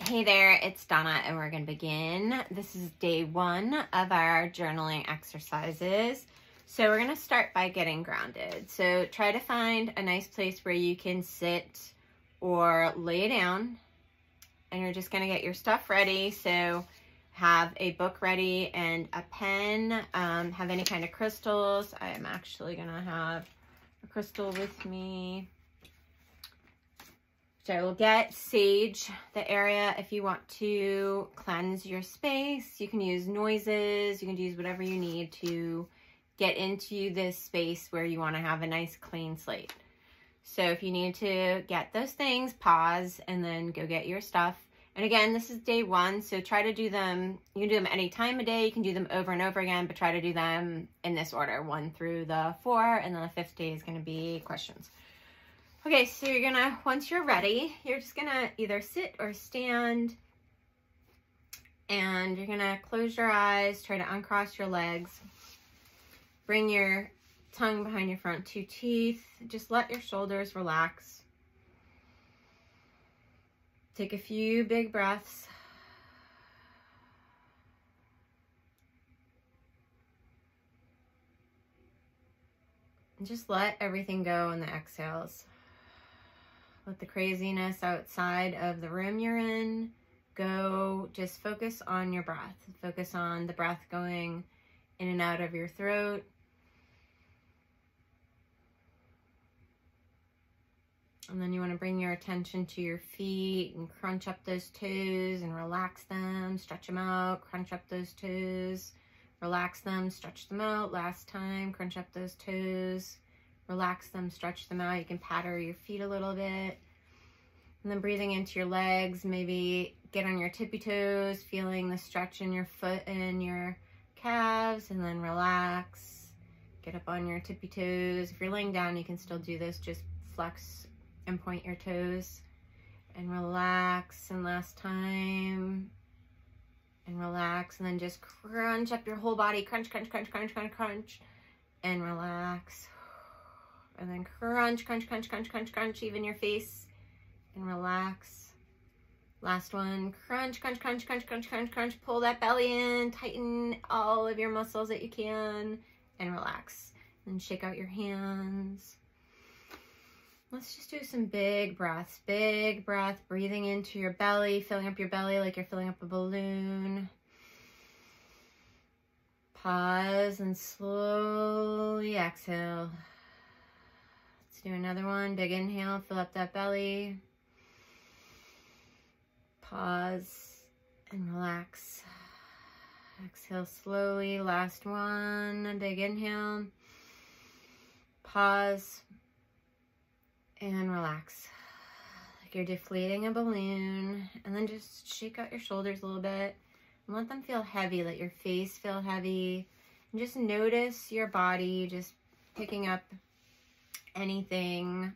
Hey there, it's Donna and we're going to begin. This is day 1 of our journaling exercises. So we're going to start by getting grounded. So try to find a nice place where you can sit or lay down, and you're just going to get your stuff ready. So have a book ready and a pen, have any kind of crystals. I'm actually going to have a crystal with me. So we'll get sage, the area, if you want to cleanse your space. You can use noises, you can use whatever you need to get into this space where you want to have a nice clean slate. So if you need to get those things, pause and then go get your stuff. And again, this is day 1, so try to do them, you can do them any time of day, you can do them over and over again, but try to do them in this order, 1 through the 4, and then the 5th day is going to be questions. Okay, so you're gonna, once you're ready, you're just gonna either sit or stand, and you're gonna close your eyes, try to uncross your legs, bring your tongue behind your front 2 teeth, just let your shoulders relax. Take a few big breaths. And just let everything go in the exhales. Let the craziness outside of the room you're in go. Just focus on your breath. Focus on the breath going in and out of your throat. And then you want to bring your attention to your feet and crunch up those toes and relax them. Stretch them out. Crunch up those toes. Relax them. Stretch them out. Last time. Crunch up those toes. Relax them, stretch them out. You can patter your feet a little bit. And then breathing into your legs, maybe get on your tippy toes, feeling the stretch in your foot and your calves, and then relax. Get up on your tippy toes. If you're laying down, you can still do this. Just flex and point your toes and relax. And last time, and relax. And then just crunch up your whole body. Crunch, crunch, crunch, crunch, crunch, crunch, and relax. And then crunch, crunch, crunch, crunch, crunch, crunch, even your face, and relax. Last one, crunch, crunch, crunch, crunch, crunch, crunch, crunch. Pull that belly in, tighten all of your muscles that you can, and relax. And shake out your hands. Let's just do some big breaths. Big breath, breathing into your belly, filling up your belly like you're filling up a balloon. Pause and slowly exhale. Do another one. Big inhale, fill up that belly. Pause and relax. Exhale slowly. Last one. A big inhale. Pause and relax. Like you're deflating a balloon. And then just shake out your shoulders a little bit and let them feel heavy. Let your face feel heavy. And just notice your body just picking up anything.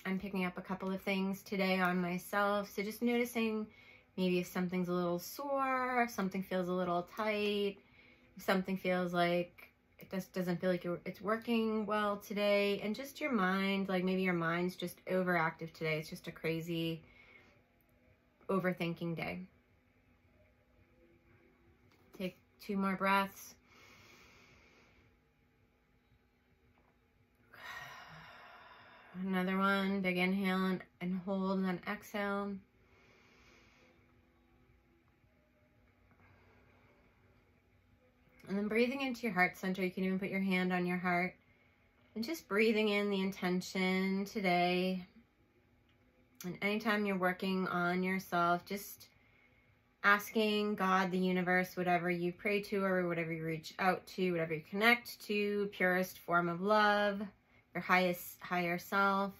I'm picking up a couple of things today on myself. So just noticing maybe if something's a little sore, if something feels a little tight, if something feels like it just doesn't feel like it's working well today. And just your mind, like maybe your mind's just overactive today. It's just a crazy overthinking day. Take 2 more breaths. Another one, big inhale and hold, and then exhale. And then breathing into your heart center. You can even put your hand on your heart. And just breathing in the intention today. And anytime you're working on yourself, just asking God, the universe, whatever you pray to or whatever you reach out to, whatever you connect to, purest form of love, your higher self,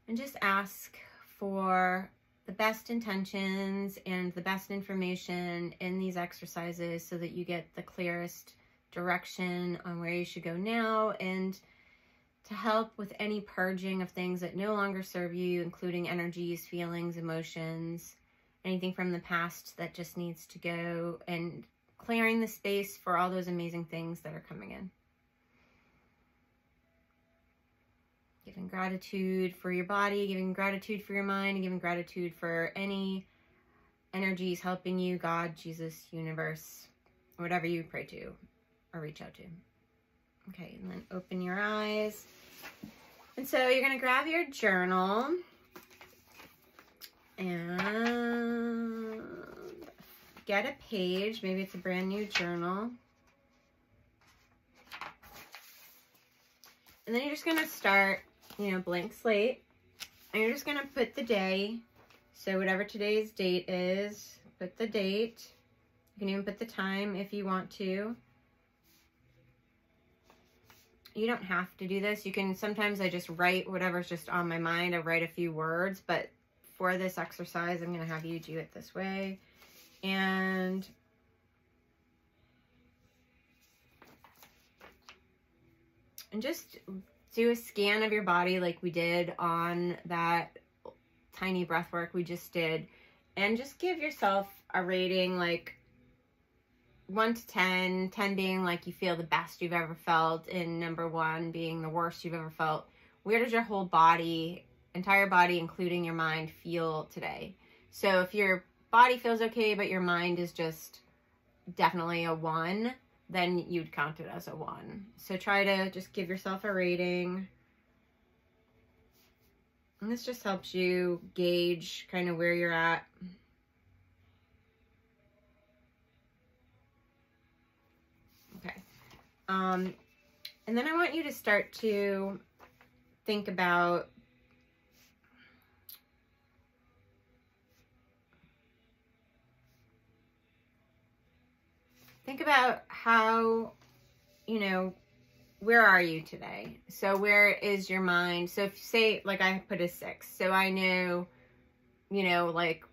and just ask for the best intentions and the best information in these exercises so that you get the clearest direction on where you should go now, and to help with any purging of things that no longer serve you, including energies, feelings, emotions, anything from the past that just needs to go, and clearing the space for all those amazing things that are coming in. Giving gratitude for your body, giving gratitude for your mind, and giving gratitude for any energies helping you, God, Jesus, universe, whatever you pray to or reach out to. Okay, and then open your eyes. And so you're going to grab your journal and get a page. Maybe it's a brand new journal. And then you're just going to start, you know, blank slate. And you're just going to put the day. So whatever today's date is, put the date. You can even put the time if you want to. You don't have to do this. You can, sometimes I just write whatever's just on my mind. I write a few words, but for this exercise, I'm going to have you do it this way. And just do a scan of your body like we did on that tiny breath work we just did. And just give yourself a rating like 1 to 10, 10 being like you feel the best you've ever felt, and number 1 being the worst you've ever felt. Where does your whole body, entire body, including your mind, feel today? So if your body feels okay, but your mind is just definitely a 1, then you'd count it as a 1. So try to just give yourself a rating. And this just helps you gauge kind of where you're at. Okay. And then I want you to start to think about how, you know, where are you today? So where is your mind? So if you say, like I put a 6, so I know, you know, like,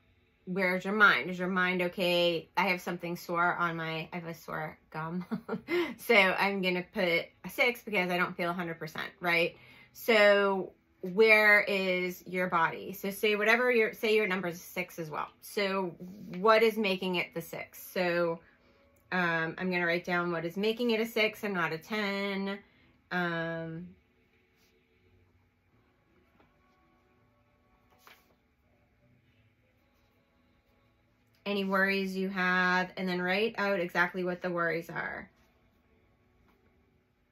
where's your mind? Is your mind okay? I have something sore on I have a sore gum. So I'm going to put a 6 because I don't feel 100%, right? So where is your body? So say whatever say your number is 6 as well. So what is making it the 6? So I'm going to write down what is making it a 6 and not a 10. Any worries you have, and then write out exactly what the worries are.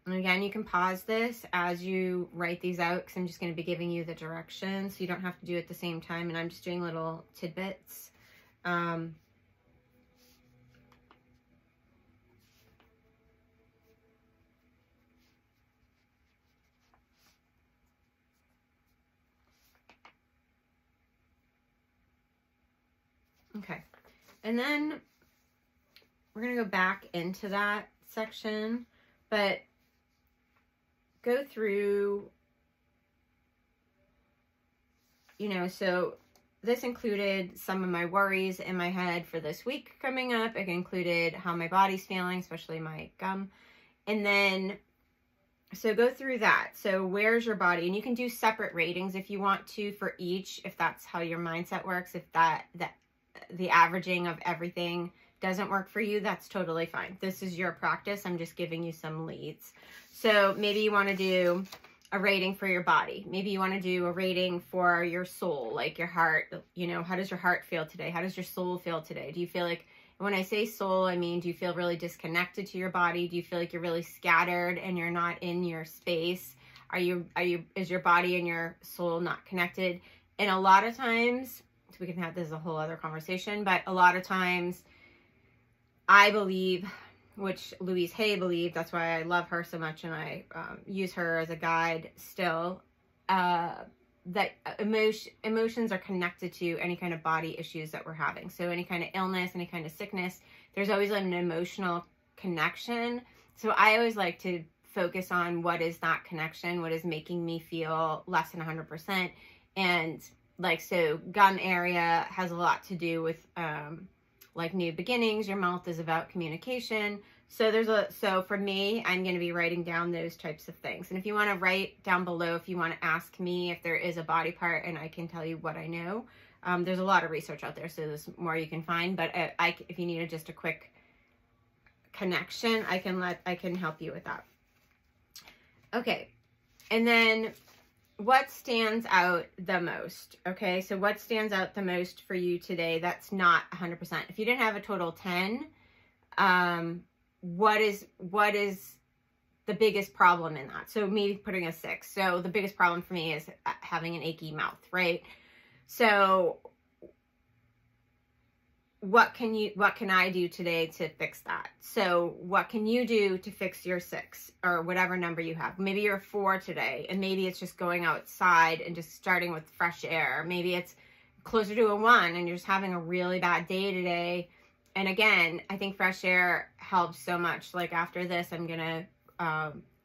And again, you can pause this as you write these out because I'm just going to be giving you the directions, so you don't have to do it at the same time, and I'm just doing little tidbits. Okay, and then we're going to go back into that section, but go through, you know, so this included some of my worries in my head for this week coming up. It included how my body's feeling, especially my gum. And then, so go through that. So where's your body? And you can do separate ratings if you want to for each, if that's how your mindset works. If the averaging of everything doesn't work for you, that's totally fine. This is your practice. I'm just giving you some leads. So maybe you want to do a rating for your body. Maybe you want to do a rating for your soul, like your heart. You know, how does your heart feel today? How does your soul feel today? Do you feel like, when I say soul, I mean, do you feel really disconnected to your body? Do you feel like you're really scattered and you're not in your space? Is your body and your soul not connected? And a lot of times, so we can have this as a whole other conversation, but a lot of times I believe, which Louise Hay believed, that's why I love her so much and I use her as a guide still, that emotions are connected to any kind of body issues that we're having. So any kind of illness, any kind of sickness, there's always an emotional connection. So I always like to focus on what is that connection, what is making me feel less than 100%. And like, so gum area has a lot to do with like new beginnings. Your mouth is about communication. So for me, I'm going to be writing down those types of things. And if you want to write down below, if you want to ask me if there is a body part and I can tell you what I know, there's a lot of research out there, so there's more you can find. But if you needed just a quick connection, I can help you with that. Okay. And then what stands out the most? Okay, so what stands out the most for you today that's not 100%? If you didn't have a total 10, what is the biggest problem in that? So me putting a 6. So the biggest problem for me is having an achy mouth, right? So what can I do today to fix that? So what can you do to fix your 6 or whatever number you have? Maybe you're a 4 today, and maybe it's just going outside and just starting with fresh air. Maybe it's closer to a 1 and you're just having a really bad day today. And again, I think fresh air helps so much. Like after this, I'm gonna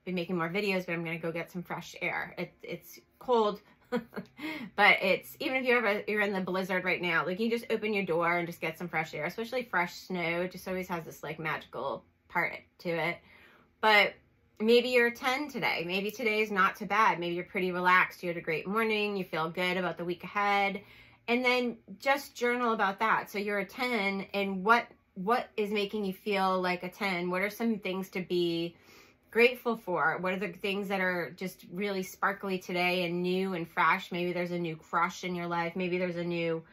be making more videos, but I'm gonna go get some fresh air. It's cold. But it's, even if you're in the blizzard right now, like you just open your door and just get some fresh air, especially fresh snow. It just always has this like magical part to it. But maybe you're a 10 today. Maybe today is not too bad. Maybe you're pretty relaxed. You had a great morning. You feel good about the week ahead. And then just journal about that. So you're a 10, and what is making you feel like a 10? What are some things to be grateful for? What are the things that are just really sparkly today and new and fresh? Maybe there's a new crush in your life. Maybe there's a new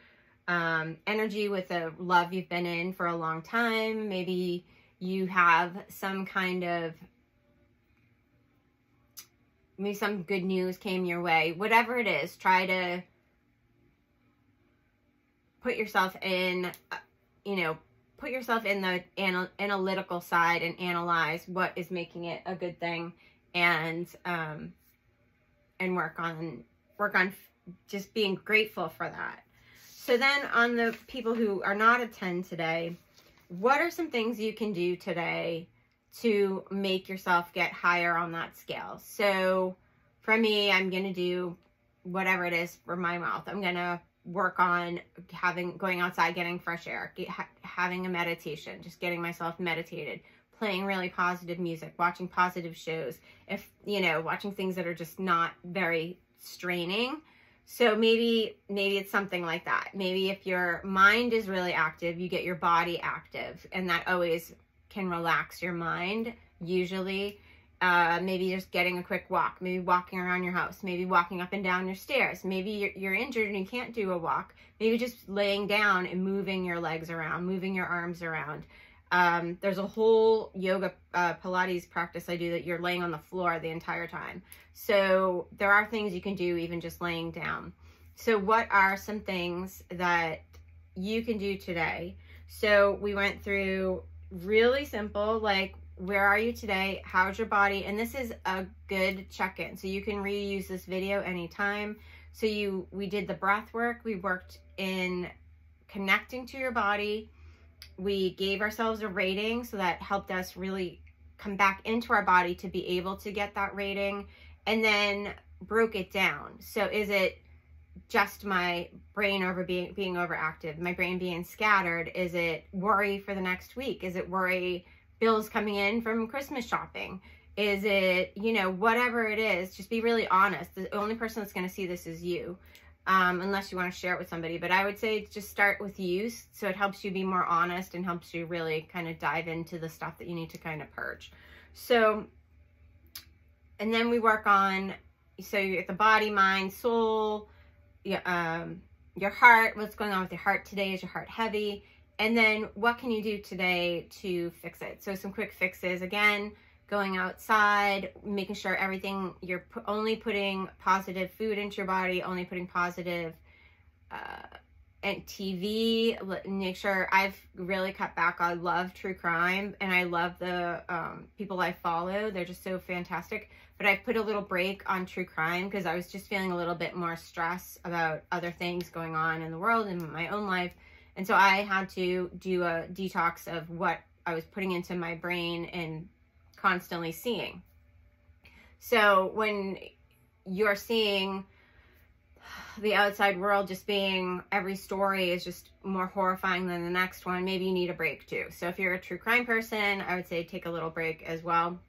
energy with a love you've been in for a long time. Maybe you have some kind of, maybe some good news came your way. Whatever it is, try to put yourself in, put yourself in the analytical side and analyze what is making it a good thing, and work on just being grateful for that. So then on the people who are not a 10 today, what are some things you can do today to make yourself get higher on that scale? So for me, I'm going to do whatever it is for my mouth. I'm going to work on going outside, getting fresh air, having a meditation, just getting myself meditated, playing really positive music, watching positive shows, watching things that are just not very straining. So maybe it's something like that. Maybe if your mind is really active, you get your body active, and that always can relax your mind, usually. Maybe just getting a quick walk, maybe walking around your house, maybe walking up and down your stairs. Maybe you're injured and you can't do a walk. Maybe just laying down and moving your legs around, moving your arms around. There's a whole yoga, Pilates practice I do that you're laying on the floor the entire time. So there are things you can do even just laying down. So what are some things that you can do today? So we went through really simple, like, where are you today? How's your body? And this is a good check-in. So you can reuse this video anytime. So we did the breath work. We worked in connecting to your body. We gave ourselves a rating, so that helped us really come back into our body to be able to get that rating, and then broke it down. So is it just my brain being overactive, my brain being scattered? Is it worry for the next week? Is it worry bills coming in from Christmas shopping? Is it, whatever it is, just be really honest. The only person that's going to see this is you, unless you want to share it with somebody. But I would say just start with you, so it helps you be more honest and helps you really kind of dive into the stuff that you need to kind of purge. So, and then we work on, so you get the body, mind, soul, your heart. What's going on with your heart today? Is your heart heavy? And then what can you do today to fix it? So some quick fixes, again, going outside, making sure everything, you're only putting positive food into your body, only putting positive and TV. Make sure, I've really cut back. I love true crime, and I love the people I follow. They're just so fantastic. But I put a little break on true crime because I was just feeling a little bit more stress about other things going on in the world and in my own life. And so I had to do a detox of what I was putting into my brain and constantly seeing. So when you're seeing the outside world just being, every story is just more horrifying than the next one, maybe you need a break too. So if you're a true crime person, I would say take a little break as well.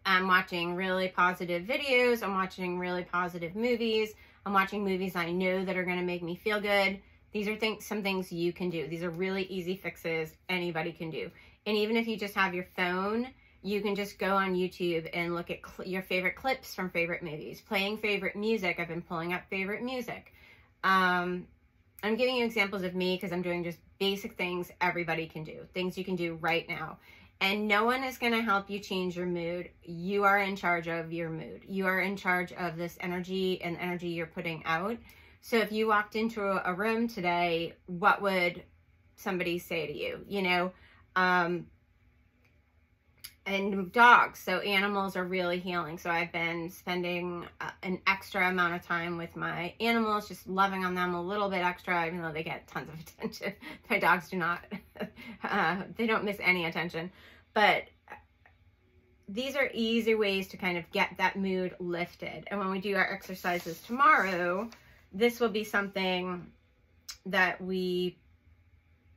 I'm watching really positive videos. I'm watching really positive movies. I'm watching movies I know that are going to make me feel good. These are some things you can do. These are really easy fixes anybody can do. And even if you just have your phone You can just go on YouTube and look at your favorite clips from favorite movies, playing favorite music. I've been pulling up favorite music. I'm giving you examples of me because I'm doing just basic things everybody can do, things you can do right now. And no one is going to help you change your mood. You are in charge of your mood. You are in charge of this energy and energy you're putting out. So if you walked into a room today, what would somebody say to you? You know, and dogs, so animals are really healing. So I've been spending an extra amount of time with my animals, just loving on them a little bit extra, even though they get tons of attention. My dogs do not, they don't miss any attention. But these are easy ways to kind of get that mood lifted. And when we do our exercises tomorrow, this will be something that we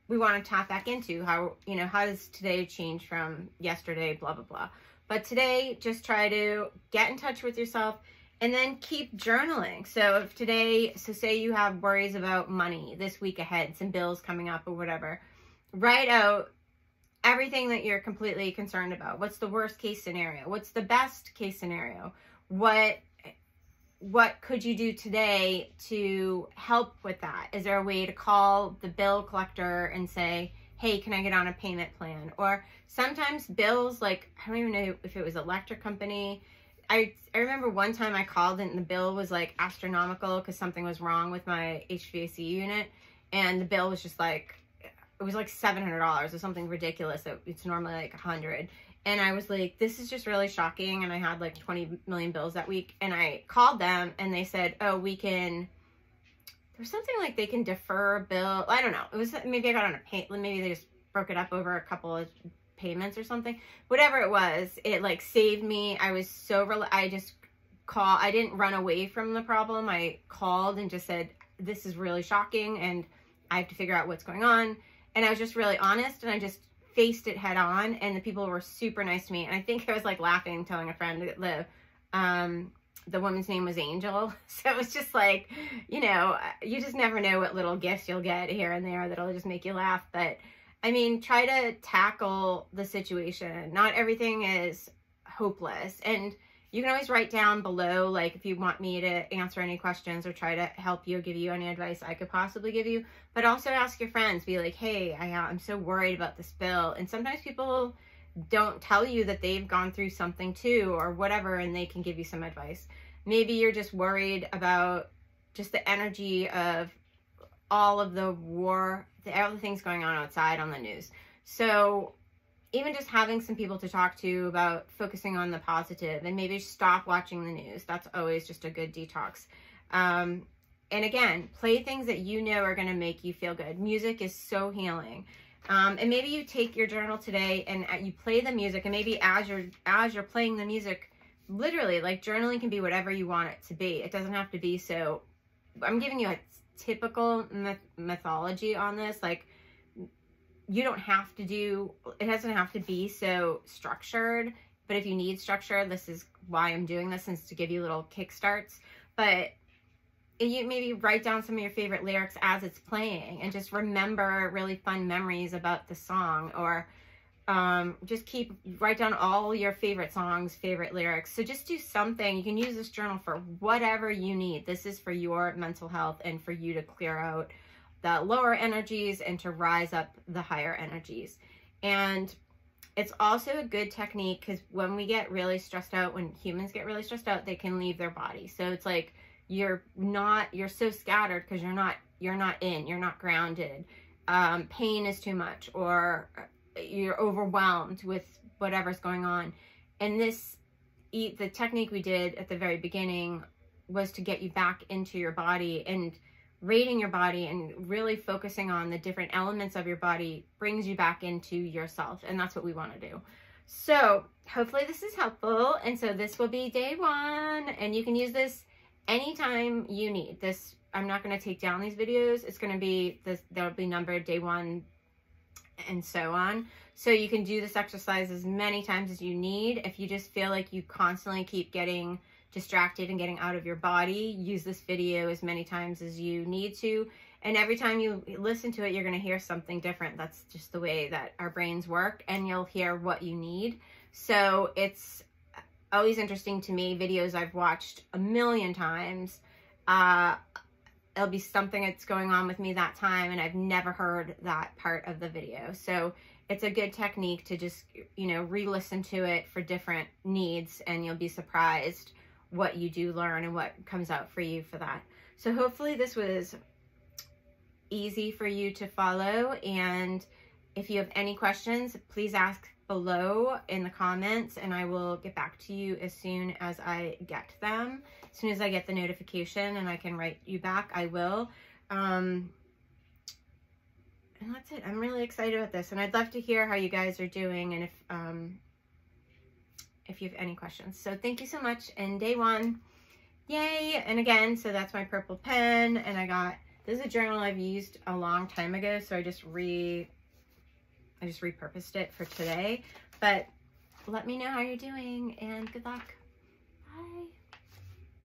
want to tap back into. How, you know, how does today change from yesterday, blah, blah, blah. But today, just try to get in touch with yourself and then keep journaling. So if today, so say you have worries about money this week ahead, some bills coming up or whatever, write out everything that you're completely concerned about. What's the worst case scenario? What's the best case scenario? What could you do today to help with that? Is there a way to call the bill collector and say, hey, can I get on a payment plan? Or sometimes bills, like, I don't even know if it was electric company. I remember one time I called and the bill was like astronomical because something was wrong with my HVAC unit. And the bill was just like, it was like $700 or something ridiculous. It's normally like $100. And I was like, this is just really shocking. And I had like 20 million bills that week. And I called them and they said, oh, we can, there's something like they can defer a bill. I don't know. It was, maybe I got on a pay, maybe they just broke it up over a couple of payments or something. Whatever it was, it like saved me. I was so, I didn't run away from the problem. I called and just said, this is really shocking and I have to figure out what's going on. And I was just really honest and I just faced it head on, and the people were super nice to me. And I think I was like laughing, telling a friend that the woman's name was Angel. So it was just like, you know, you just never know what little gifts you'll get here and there that'll just make you laugh. But I mean, try to tackle the situation. Not everything is hopeless. And you can always write down below, like, if you want me to answer any questions or try to help you or give you any advice I could possibly give you. But also ask your friends. Be like, hey, I'm so worried about this bill. And sometimes people don't tell you that they've gone through something too or whatever, and they can give you some advice. Maybe you're just worried about just the energy of all of the war, all the things going on outside on the news. So even just having some people to talk to about focusing on the positive, and maybe stop watching the news. That's always just a good detox. And again, play things that you know are going to make you feel good. Music is so healing. And maybe you take your journal today and you play the music, and maybe as you're playing the music, literally, like, journaling can be whatever you want it to be. It doesn't have to be so, I'm giving you a typical methodology on this. Like, you don't have to do, it doesn't have to be so structured, but if you need structure, this is why I'm doing this, is to give you little kickstarts. But you maybe write down some of your favorite lyrics as it's playing and just remember really fun memories about the song, or just write down all your favorite songs, favorite lyrics. So just do something. You can use this journal for whatever you need. This is for your mental health and for you to clear out the lower energies and to rise up the higher energies. And it's also a good technique because when we get really stressed out, when humans get really stressed out, they can leave their body. So it's like you're so scattered because you're not grounded. Pain is too much, or you're overwhelmed with whatever's going on. And the technique we did at the very beginning was to get you back into your body, and rating your body and really focusing on the different elements of your body brings you back into yourself. And that's what we want to do. So hopefully this is helpful. And so this will be day 1, and you can use this anytime you need this. I'm not going to take down these videos. It's going to be this, they'll be numbered day 1 and so on. So you can do this exercise as many times as you need. If you just feel like you constantly keep getting distracted and getting out of your body, use this video as many times as you need to. And every time you listen to it, you're going to hear something different. That's just the way that our brains work, and you'll hear what you need. So it's always interesting to me, videos I've watched a million times. It'll be something that's going on with me that time and I've never heard that part of the video. So it's a good technique to just, you know, re-listen to it for different needs, and you'll be surprised what you do learn and what comes out for you for that. So hopefully this was easy for you to follow, and if you have any questions, please ask below in the comments and I will get back to you as soon as I get them. As soon as I get the notification and I can write you back, I will. And that's it. I'm really excited about this, and I'd love to hear how you guys are doing and if you have any questions. So thank you so much. And day one, yay. And again, so that's my purple pen, and I got, this is a journal I've used a long time ago, so I just repurposed it for today. But let me know how you're doing, and good luck.